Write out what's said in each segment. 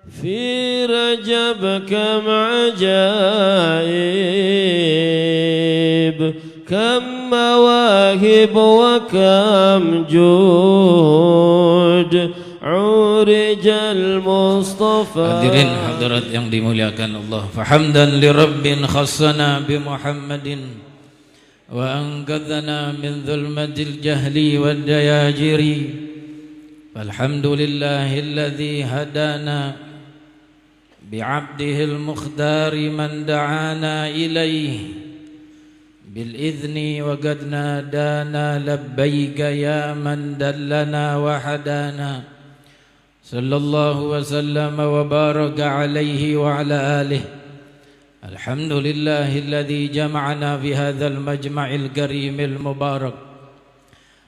في رجب كم عجائب كم مواهب وكم جود عرج المصطفى. Hadirin hadirat yang dimuliakan Allah, fahamdan li rabbin khassana bi Muhammadin wa anqadhana min dhulmatil jahli wad dayajiri. Alhamdulillahilladzi hadana bi'abdihil mukhtari man da'ana ilaih bil idzni wa qad nadana labbaika ya man dallana wa hadana. Sallallahu wa sallama wa baraka alaihi wa ala alihi. Alhamdulillahilladzi jama'ana fi hadzal majma'il karimil mubarak.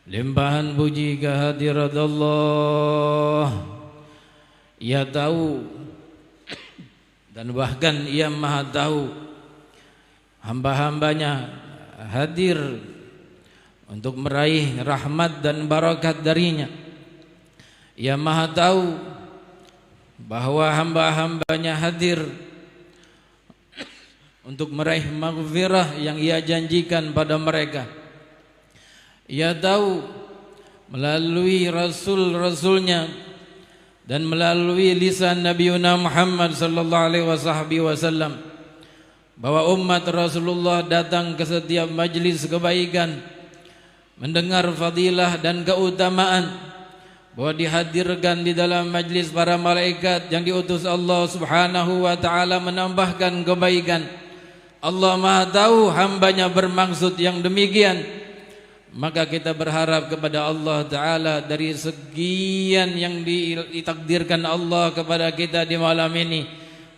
Limpahan puji kehadirat Allah. Ia tahu dan bahkan Ia Maha tahu hamba-hambanya hadir untuk meraih rahmat dan barakat darinya. Ia Maha tahu bahwa hamba-hambanya hadir untuk meraih maghfirah yang Ia janjikan pada mereka. Ia tahu melalui rasul-rasulnya dan melalui lisan Nabi Muhammad sallallahu alaihi wasallam bahwa umat Rasulullah datang ke setiap majlis kebaikan, mendengar fadilah dan keutamaan, bahwa dihadirkan di dalam majlis para malaikat yang diutus Allah Subhanahu wa taala menambahkan kebaikan. Allah Maha tahu hambanya bermaksud yang demikian. Maka kita berharap kepada Allah Ta'ala dari sekian yang ditakdirkan Allah kepada kita di malam ini,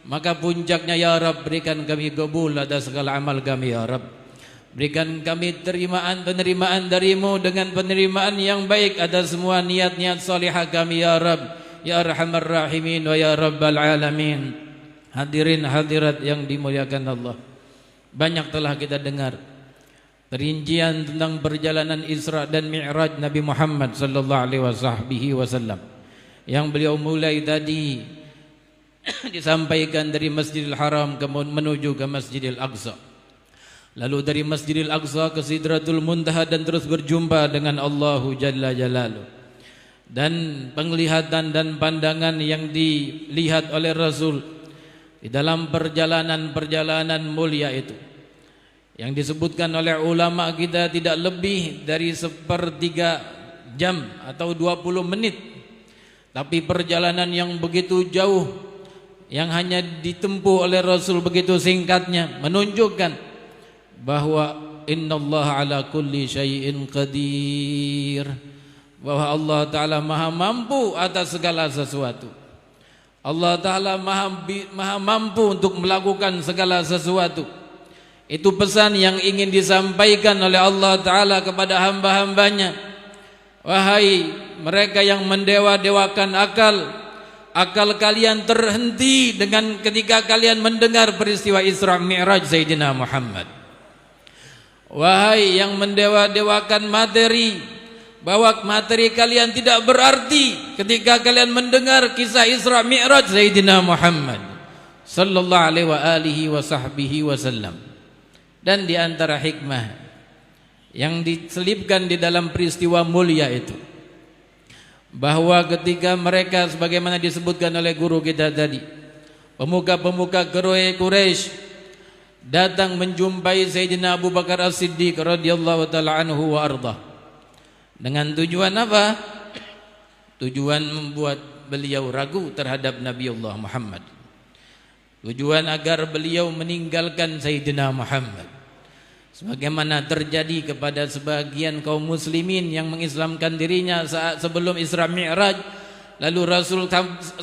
maka puncaknya ya Rabb, berikan kami qabul atas segala amal kami ya Rabb. Berikan kami penerimaan darimu dengan penerimaan yang baik atas semua niat-niat salihah kami ya Rabb, ya Arhamar Rahimin wa ya Rabbal Alamin. Hadirin hadirat yang dimuliakan Allah, banyak telah kita dengar perincian tentang perjalanan Isra dan Mi'raj Nabi Muhammad sallallahu alaihi wasallam yang beliau mulai tadi disampaikan dari Masjidil Haram menuju ke Masjidil Aqsa, lalu dari Masjidil Aqsa ke Sidratul Muntaha dan terus berjumpa dengan Allahu Jalla Jalaluh. Dan penglihatan dan pandangan yang dilihat oleh Rasul di dalam perjalanan mulia itu, yang disebutkan oleh ulama kita tidak lebih dari 1/3 jam atau 20 menit. Tapi perjalanan yang begitu jauh, yang hanya ditempuh oleh Rasul begitu singkatnya, menunjukkan bahwa innallaha ala kulli syai'in qadir, bahwa Allah Ta'ala maha mampu atas segala sesuatu. Allah Ta'ala maha mampu untuk melakukan segala sesuatu. Itu pesan yang ingin disampaikan oleh Allah Ta'ala kepada hamba-hambanya. Wahai mereka yang mendewa-dewakan akal kalian terhenti dengan ketika kalian mendengar peristiwa Isra Mi'raj Sayyidina Muhammad. Wahai yang mendewa-dewakan materi, bahwa materi kalian tidak berarti ketika kalian mendengar kisah Isra Mi'raj Sayyidina Muhammad sallallahu alaihi wasallam. Dan di antara hikmah yang diselipkan di dalam peristiwa mulia itu, bahwa ketika mereka sebagaimana disebutkan oleh guru kita tadi, pemuka-pemuka Quraisy datang menjumpai Sayyidina Abu Bakar As-Siddiq radhiyallahu taala anhu wa arda. Dengan tujuan apa? Tujuan membuat beliau ragu terhadap Nabi Allah Muhammad. Tujuan agar beliau meninggalkan Sayyidina Muhammad, sebagaimana terjadi kepada sebagian kaum muslimin yang mengislamkan dirinya saat sebelum Isra Mi'raj. Lalu Rasul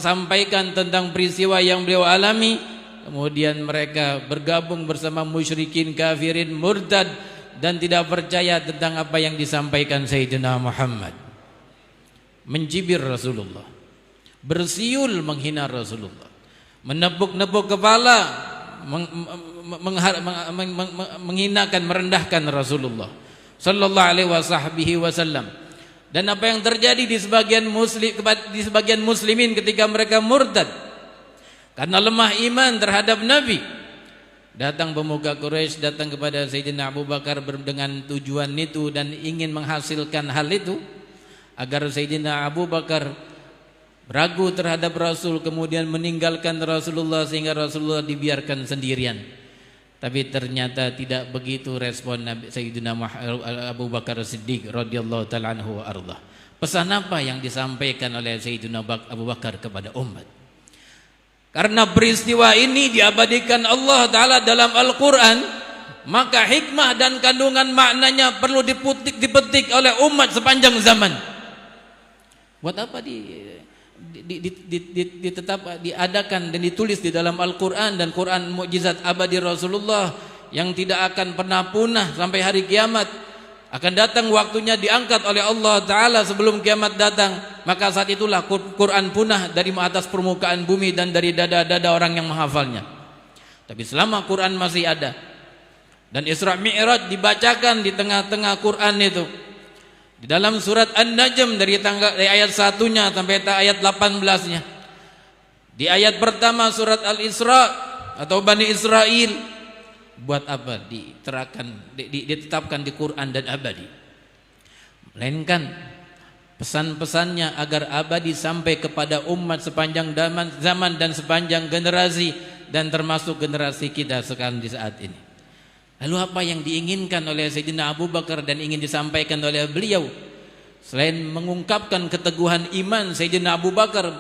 sampaikan tentang peristiwa yang beliau alami, kemudian mereka bergabung bersama musyrikin, kafirin, murtad, dan tidak percaya tentang apa yang disampaikan Sayyidina Muhammad. Mencibir Rasulullah, bersiul menghina Rasulullah, menepuk-nepuk kepala, menghinakan, merendahkan Rasulullah sallallahu alaihi wasallam. Dan apa yang terjadi di sebagian muslimin ketika mereka murtad, karena lemah iman terhadap Nabi. Datang pemuka Quraisy, datang kepada Sayyidina Abu Bakar dengan tujuan itu dan ingin menghasilkan hal itu agar Sayyidina Abu Bakar ragu terhadap Rasul, kemudian meninggalkan Rasulullah sehingga Rasulullah dibiarkan sendirian. Tapi ternyata tidak begitu respon Sayyidina Abu Bakar Siddiq radhiyallahu taala anhu wa ardah. Pesan apa yang disampaikan oleh Sayyidina Abu Bakar kepada umat? Karena peristiwa ini diabadikan Allah Ta'ala dalam Al-Quran, maka hikmah dan kandungan maknanya perlu dipetik oleh umat sepanjang zaman. Buat apa diadakan dan ditulis di dalam Al-Quran dan Quran mukjizat abadi Rasulullah yang tidak akan pernah punah sampai hari kiamat. Akan datang waktunya diangkat oleh Allah Ta'ala sebelum kiamat datang. Maka saat itulah Quran punah dari atas permukaan bumi dan dari dada-dada orang yang menghafalnya. Tapi selama Quran masih ada dan Isra Mi'raj dibacakan di tengah-tengah Quran itu, di dalam surat An-Najm dari ayat 1-nya sampai ayat 18-nya. Di ayat pertama surat Al-Isra atau Bani Israel, buat apa ditetapkan di Quran dan abadi? Melainkan pesan-pesannya agar abadi sampai kepada umat sepanjang zaman dan sepanjang generasi, dan termasuk generasi kita sekarang di saat ini. Lalu apa yang diinginkan oleh Sayyidina Abu Bakar dan ingin disampaikan oleh beliau? Selain mengungkapkan keteguhan iman Sayyidina Abu Bakar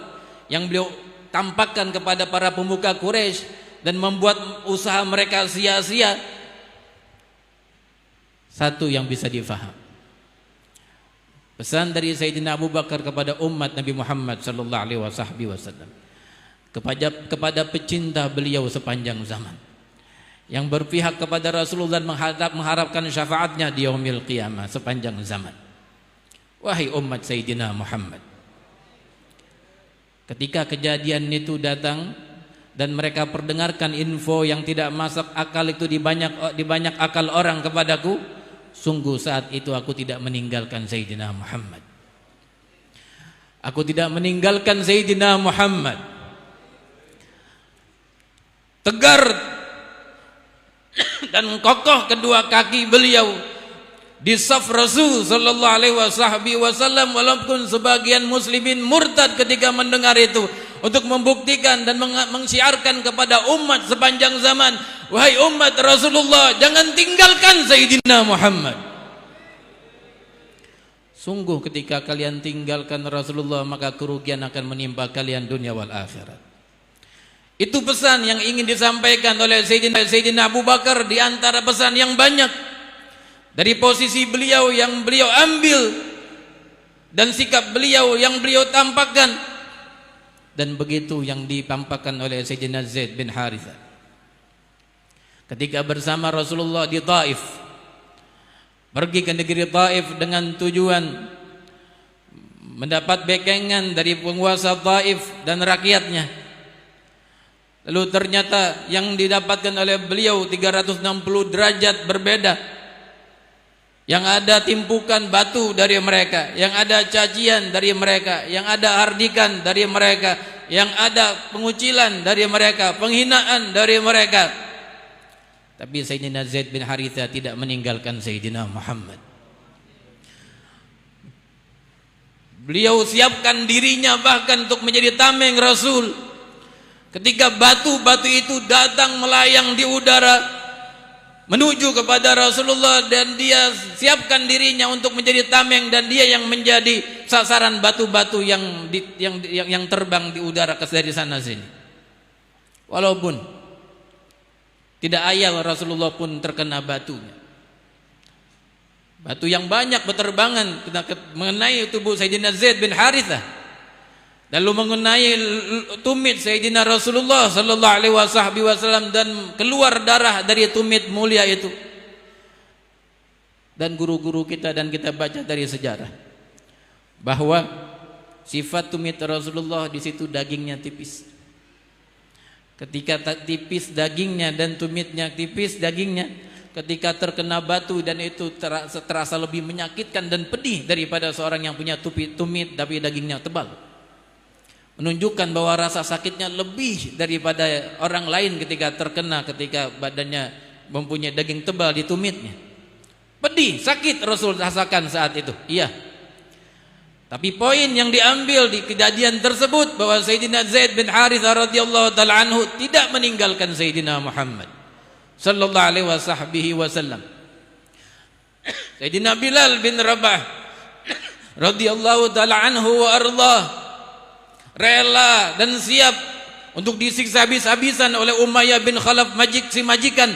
yang beliau tampakkan kepada para pemuka Quraisy dan membuat usaha mereka sia-sia, satu yang bisa difaham, pesan dari Sayyidina Abu Bakar kepada umat Nabi Muhammad sallallahu alaihi wasallam, kepada pecinta beliau sepanjang zaman, yang berpihak kepada Rasulullah dan mengharapkan syafaatnya di yaumil qiyamah sepanjang zaman. Wahai umat Sayyidina Muhammad, ketika kejadian itu datang dan mereka perdengarkan info yang tidak masuk akal itu di banyak akal orang kepadaku, sungguh saat itu aku tidak meninggalkan Sayyidina Muhammad. Aku tidak meninggalkan Sayyidina Muhammad. Tegar dan kokoh kedua kaki beliau di saf Rasul sallallahu alaihi wasallam, walaupun sebagian muslimin murtad ketika mendengar itu, untuk membuktikan dan mensyiarkan kepada umat sepanjang zaman, wahai umat Rasulullah, jangan tinggalkan Sayyidina Muhammad. Sungguh ketika kalian tinggalkan Rasulullah, maka kerugian akan menimpa kalian dunia wal akhirat. Itu pesan yang ingin disampaikan oleh Sayyidina Abu Bakar di antara pesan yang banyak dari posisi beliau yang beliau ambil dan sikap beliau yang beliau tampakkan. Dan begitu yang ditampakkan oleh Sayyidina Zaid bin Harithah ketika bersama Rasulullah di Taif, pergi ke negeri Taif dengan tujuan mendapat bekengan dari penguasa Taif dan rakyatnya. Lalu ternyata yang didapatkan oleh beliau 360 derajat berbeda. Yang ada timpukan batu dari mereka, yang ada cacian dari mereka, yang ada hardikan dari mereka, yang ada pengucilan dari mereka, penghinaan dari mereka. Tapi Sayyidina Zaid bin Harithah tidak meninggalkan Sayyidina Muhammad. Beliau siapkan dirinya bahkan untuk menjadi tameng Rasul. Ketika batu-batu itu datang melayang di udara menuju kepada Rasulullah, dan dia siapkan dirinya untuk menjadi tameng, dan dia yang menjadi sasaran batu-batu yang terbang di udara dari sana sini. Walaupun tidak ayal, Rasulullah pun terkena batunya. Batu yang banyak berterbangan mengenai tubuh Sayyidina Zaid bin Harithah, lalu mengenai tumit Sayyidina Rasulullah sallallahu alaihi wasallam, dan keluar darah dari tumit mulia itu. Dan guru-guru kita dan kita baca dari sejarah bahwa sifat tumit Rasulullah di situ dagingnya tipis. Ketika tipis dagingnya dan tumitnya tipis dagingnya, ketika terkena batu dan itu terasa lebih menyakitkan dan pedih daripada seorang yang punya tumit tapi dagingnya tebal. menunjukkan bahwa rasa sakitnya lebih daripada orang lain ketika terkena, ketika badannya mempunyai daging tebal di tumitnya. Pedih, sakit Rasul rasakan saat itu. Iya. Tapi poin yang diambil di kejadian tersebut bahwa Sayyidina Zaid bin Harithah radhiyallahu taala anhu tidak meninggalkan Sayyidina Muhammad sallallahu alaihi wasallam. Sayyidina Bilal bin Rabah radhiyallahu taala anhu wa ardhah rela dan siap untuk disiksa habis-habisan oleh Umayyah bin Khalaf, si majikan,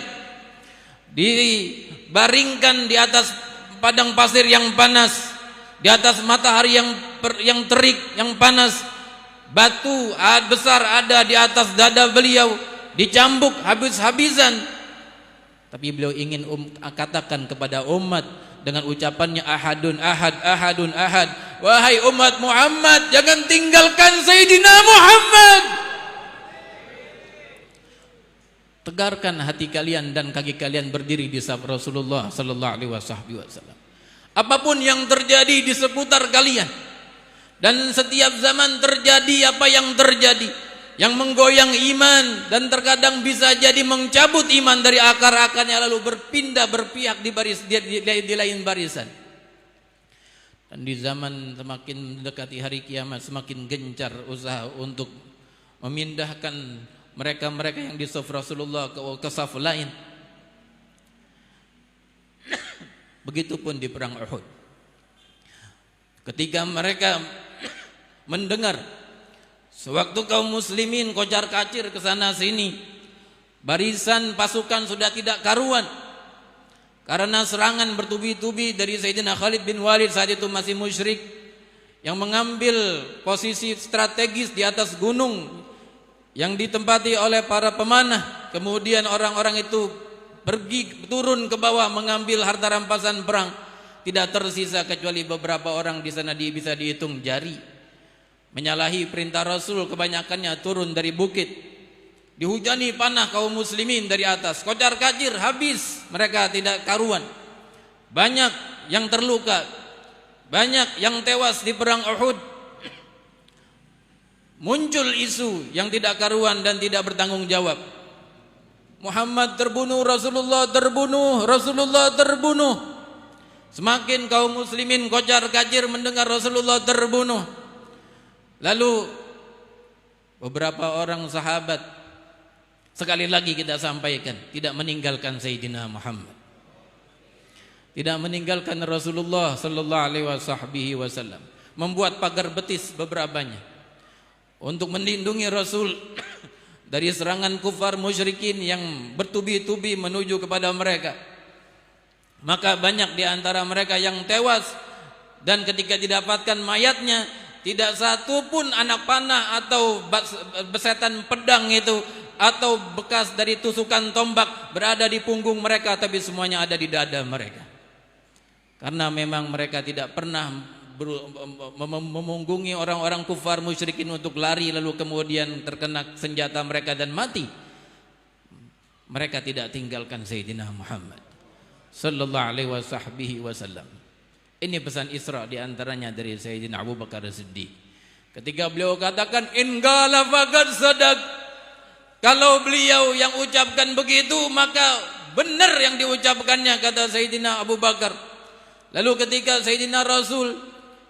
dibaringkan di atas padang pasir yang panas, di atas matahari yang terik, yang panas. Batu besar ada di atas dada beliau, dicambuk habis-habisan. Tapi beliau ingin katakan kepada umat dengan ucapannya ahadun ahad, ahadun ahad, wahai umat Muhammad, jangan tinggalkan Sayyidina Muhammad. Tegarkan hati kalian dan kaki kalian berdiri di saf Rasulullah sallallahu alaihi wasallam. Apapun yang terjadi di seputar kalian, dan setiap zaman terjadi apa yang terjadi, yang menggoyang iman dan terkadang bisa jadi mencabut iman dari akar-akarnya lalu berpindah berpihak di lain barisan. Dan di zaman semakin mendekati hari kiamat semakin gencar usaha untuk memindahkan mereka-mereka yang di saf Rasulullah ke saf lain. Begitupun di perang Uhud. Ketika mereka mendengar sewaktu kaum muslimin kocar-kacir ke sana sini, barisan pasukan sudah tidak karuan karena serangan bertubi-tubi dari Sayyidina Khalid bin Walid saat itu masih musyrik, yang mengambil posisi strategis di atas gunung yang ditempati oleh para pemanah. Kemudian orang-orang itu pergi turun ke bawah mengambil harta rampasan perang. Tidak tersisa kecuali beberapa orang di sana bisa dihitung jari. Menyalahi perintah Rasul, kebanyakannya turun dari bukit. Dihujani panah kaum muslimin dari atas, kocar-kacir habis, mereka tidak karuan. Banyak yang terluka, banyak yang tewas di perang Uhud. Muncul isu yang tidak karuan dan tidak bertanggung jawab. Muhammad terbunuh, Rasulullah terbunuh, Rasulullah terbunuh. Semakin kaum muslimin kocar-kacir mendengar Rasulullah terbunuh. Lalu beberapa orang sahabat, sekali lagi kita sampaikan, tidak meninggalkan Sayyidina Muhammad, tidak meninggalkan Rasulullah sallallahu alaihi wasallam, membuat pagar betis beberapanya untuk melindungi Rasul dari serangan kufar musyrikin yang bertubi-tubi menuju kepada mereka. Maka banyak di antara mereka yang tewas, dan ketika didapatkan mayatnya tidak satu pun anak panah atau besetan pedang itu atau bekas dari tusukan tombak berada di punggung mereka, tapi semuanya ada di dada mereka. Karena memang mereka tidak pernah memunggungi orang-orang kufar musyrikin untuk lari lalu kemudian terkena senjata mereka dan mati. Mereka tidak tinggalkan Sayyidina Muhammad sallallahu alaihi wasallam. Ini pesan Isra diantaranya dari Sayyidina Abu Bakar Siddiq. Ketika beliau katakan in qala faqad sadaq, kalau beliau yang ucapkan begitu maka benar yang diucapkannya, kata Sayyidina Abu Bakar. Lalu ketika Sayyidina Rasul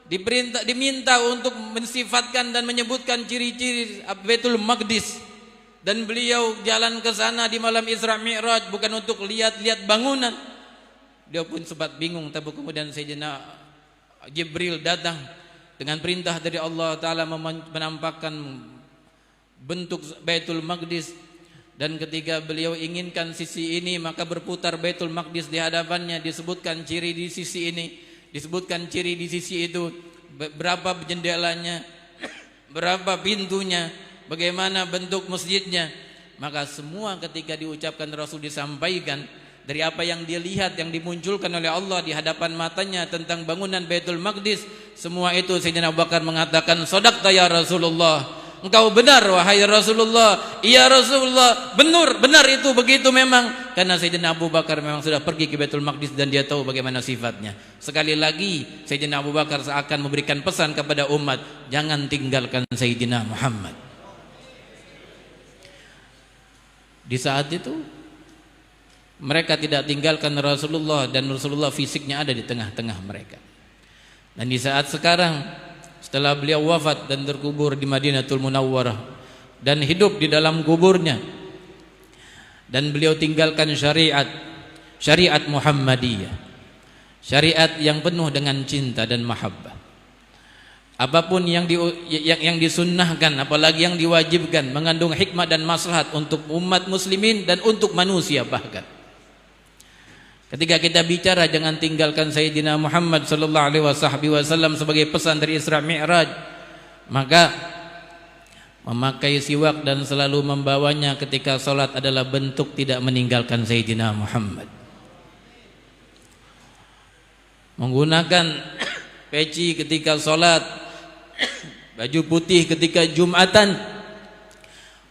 diminta untuk mensifatkan dan menyebutkan ciri-ciri Baitul Maqdis, dan beliau jalan ke sana di malam Isra Mi'raj bukan untuk lihat-lihat bangunan. Dia pun sempat bingung, tapi kemudian Sayyidina Jibril datang dengan perintah dari Allah Ta'ala menampakkan bentuk Baitul Maqdis. Dan ketika beliau inginkan sisi ini, maka berputar Baitul Maqdis di hadapannya, disebutkan ciri di sisi ini, disebutkan ciri di sisi itu, berapa jendelanya, berapa pintunya, bagaimana bentuk masjidnya. Maka semua ketika diucapkan Rasul disampaikan dari apa yang dia lihat, yang dimunculkan oleh Allah di hadapan matanya tentang bangunan Baitul Maqdis. Semua itu Sayyidina Abu Bakar mengatakan, "Shadaqta ya Rasulullah, Engkau benar wahai Rasulullah. Iya Rasulullah, benar itu begitu memang. Karena Sayyidina Abu Bakar memang sudah pergi ke Baitul Maqdis dan dia tahu bagaimana sifatnya. Sekali lagi Sayyidina Abu Bakar seakan memberikan pesan kepada umat, jangan tinggalkan Sayyidina Muhammad. Di saat itu mereka tidak tinggalkan Rasulullah dan Rasulullah fisiknya ada di tengah-tengah mereka. Dan di saat sekarang setelah beliau wafat dan terkubur di Madinatul Munawwarah dan hidup di dalam kuburnya, dan beliau tinggalkan syariat Muhammadiyah, syariat yang penuh dengan cinta dan mahabbah. Apapun yang disunnahkan, apalagi yang diwajibkan, mengandung hikmah dan maslahat untuk umat muslimin dan untuk manusia bahkan. Ketika kita bicara jangan tinggalkan Sayyidina Muhammad sallallahu alaihi wasallam sebagai pesan dari Isra Mi'raj, maka memakai siwak dan selalu membawanya ketika salat adalah bentuk tidak meninggalkan Sayyidina Muhammad. Menggunakan peci ketika salat, baju putih ketika Jumatan,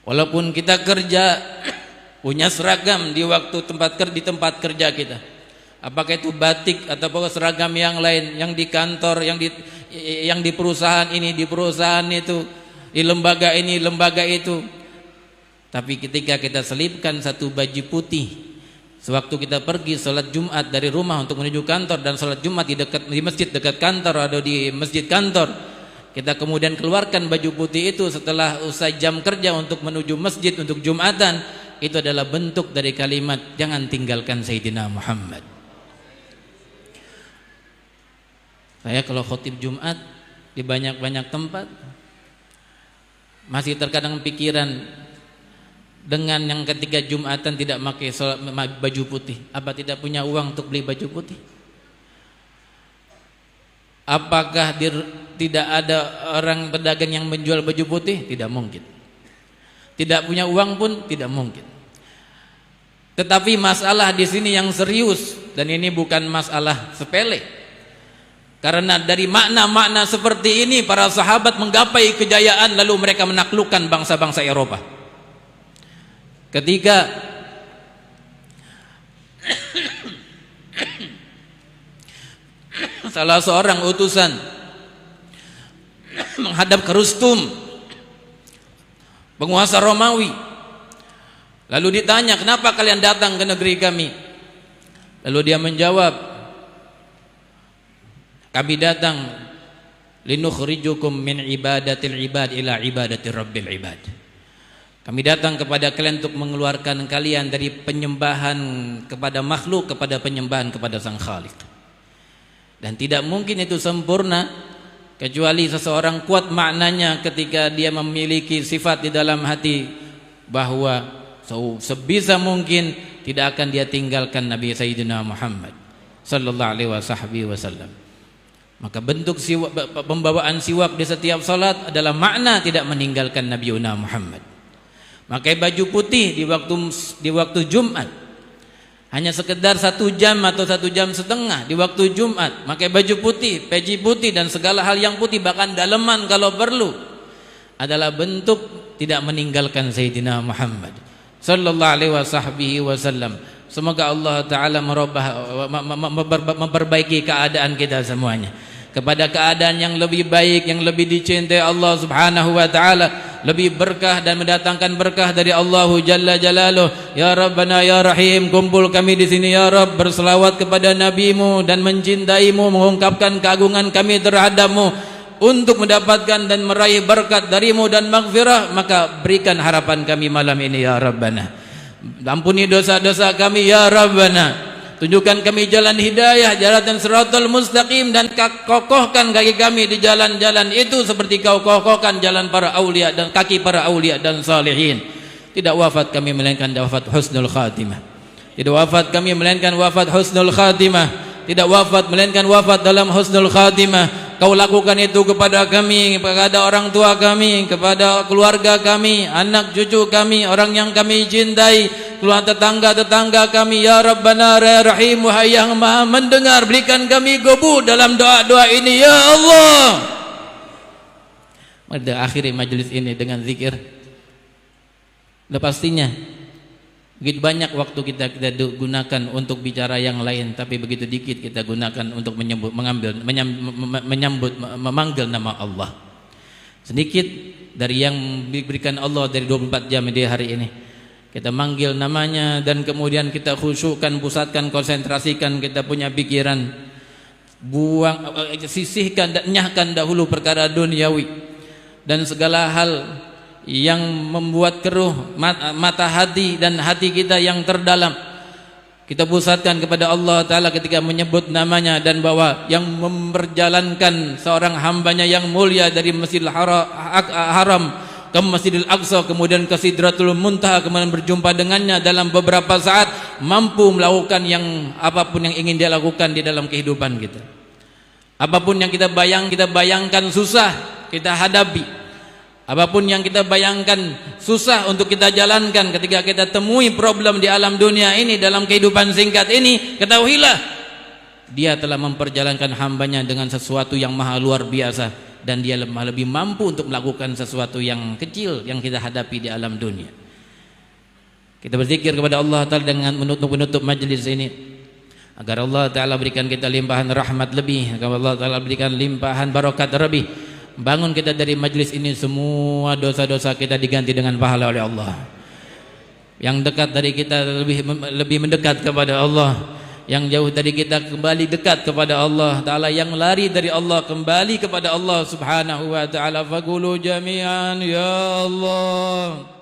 walaupun kita kerja punya seragam di waktu di tempat kerja kita, apakah itu batik atau seragam yang lain, yang di kantor, yang di perusahaan ini, di perusahaan itu, di lembaga ini, lembaga itu. Tapi ketika kita selipkan satu baju putih sewaktu kita pergi sholat Jumat dari rumah untuk menuju kantor, dan sholat Jumat di masjid dekat kantor atau di masjid kantor, kita kemudian keluarkan baju putih itu setelah usai jam kerja untuk menuju masjid untuk Jumatan, itu adalah bentuk dari kalimat jangan tinggalkan Sayyidina Muhammad. Saya kalau khotib Jumat di banyak-banyak tempat masih terkadang pikiran dengan yang ketika Jumatan tidak pakai baju putih. Apa tidak punya uang untuk beli baju putih? Apakah tidak ada orang pedagang yang menjual baju putih? Tidak mungkin. Tidak punya uang pun tidak mungkin. Tetapi masalah di sini yang serius, dan ini bukan masalah sepele. Karena dari makna-makna seperti ini para sahabat menggapai kejayaan, lalu mereka menaklukkan bangsa-bangsa Eropa. Ketika salah seorang utusan menghadap ke Rustum, penguasa Romawi, lalu ditanya, kenapa kalian datang ke negeri kami? Lalu dia menjawab, kami datang linukhrijukum min ibadatil ibad ila ibadatir rabbil ibad. Kami datang kepada kalian untuk mengeluarkan kalian dari penyembahan kepada makhluk kepada penyembahan kepada Sang Khalik. Dan tidak mungkin itu sempurna kecuali seseorang kuat maknanya ketika dia memiliki sifat di dalam hati bahwa sebisa mungkin tidak akan dia tinggalkan Nabi Sayyidina Muhammad sallallahu alaihi wasallam. Maka bentuk pembawaan siwak di setiap salat adalah makna tidak meninggalkan Nabi Muhammad. Pakai baju putih di waktu Jumat, hanya sekedar 1 jam atau 1 jam setengah di waktu Jumat, pakai baju putih, peci putih dan segala hal yang putih, bahkan daleman kalau perlu, adalah bentuk tidak meninggalkan Sayyidina Muhammad sallallahu alaihi wasallam. Semoga Allah Ta'ala memperbaiki keadaan kita semuanya kepada keadaan yang lebih baik, yang lebih dicintai Allah Subhanahu wa Ta'ala, lebih berkah dan mendatangkan berkah dari Allah Jalla Jalaluh. Ya Rabbana ya Rahim, kumpul kami di sini ya Rabb, berselawat kepada Nabi-Mu dan mencintaimu, mengungkapkan keagungan kami terhadap-Mu untuk mendapatkan dan meraih berkat dari-Mu dan maghfirah. Maka berikan harapan kami malam ini ya Rabbana. Ampuni dosa-dosa kami ya Rabbana. Tunjukkan kami jalan hidayah, jalan siratal mustaqim, dan kokohkan kaki kami di jalan-jalan itu seperti Kau kokohkan jalan para aulia dan kaki para aulia dan salihin. Tidak wafat kami melainkan wafat husnul khatimah. Tidak wafat kami melainkan wafat husnul khatimah. Tidak wafat melainkan wafat dalam husnul khatimah. Kau lakukan itu kepada kami, kepada orang tua kami, kepada keluarga kami, anak cucu kami, orang yang kami cintai, keluarga tetangga-tetangga kami ya Rabbana ya Rahim. Wahai yang Maha mendengar, berikan kami qabul dalam doa-doa ini ya Allah. Mari kita akhiri majelis ini dengan zikir. Udah pastinya begitu banyak waktu kita gunakan untuk bicara yang lain, tapi begitu dikit kita gunakan untuk memanggil nama Allah. Sedikit dari yang diberikan Allah dari 24 jam di hari ini, kita manggil namanya, dan kemudian kita khusyukkan, pusatkan, konsentrasikan kita punya pikiran, buang, sisihkan dan nyahkan dahulu perkara duniawi dan segala hal yang membuat keruh mata hati dan hati kita yang terdalam. Kita pusatkan kepada Allah Ta'ala ketika menyebut namanya, dan bahwa yang memperjalankan seorang hambanya yang mulia dari Masjidil Haram ke Masjidil Aqsa, kemudian ke Sidratul Muntaha, kemudian berjumpa dengannya dalam beberapa saat, mampu melakukan yang apapun yang ingin dia lakukan di dalam kehidupan kita. Apapun yang kita bayangkan susah kita hadapi. Apapun yang kita bayangkan susah untuk kita jalankan, ketika kita temui problem di alam dunia ini, dalam kehidupan singkat ini, ketahuilah Dia telah memperjalankan hambanya dengan sesuatu yang maha luar biasa, dan Dia lebih mampu untuk melakukan sesuatu yang kecil yang kita hadapi di alam dunia. Kita berzikir kepada Allah Ta'ala dengan menutup majelis ini, agar Allah Ta'ala berikan kita limpahan rahmat lebih, agar Allah Ta'ala berikan limpahan barakat lebih. Bangun kita dari majlis ini, semua dosa-dosa kita diganti dengan pahala oleh Allah. Yang dekat dari kita lebih mendekat kepada Allah, yang jauh dari kita kembali dekat kepada Allah Ta'ala, yang lari dari Allah kembali kepada Allah Subhanahu wa Ta'ala. Faqulu jami'an ya Allah.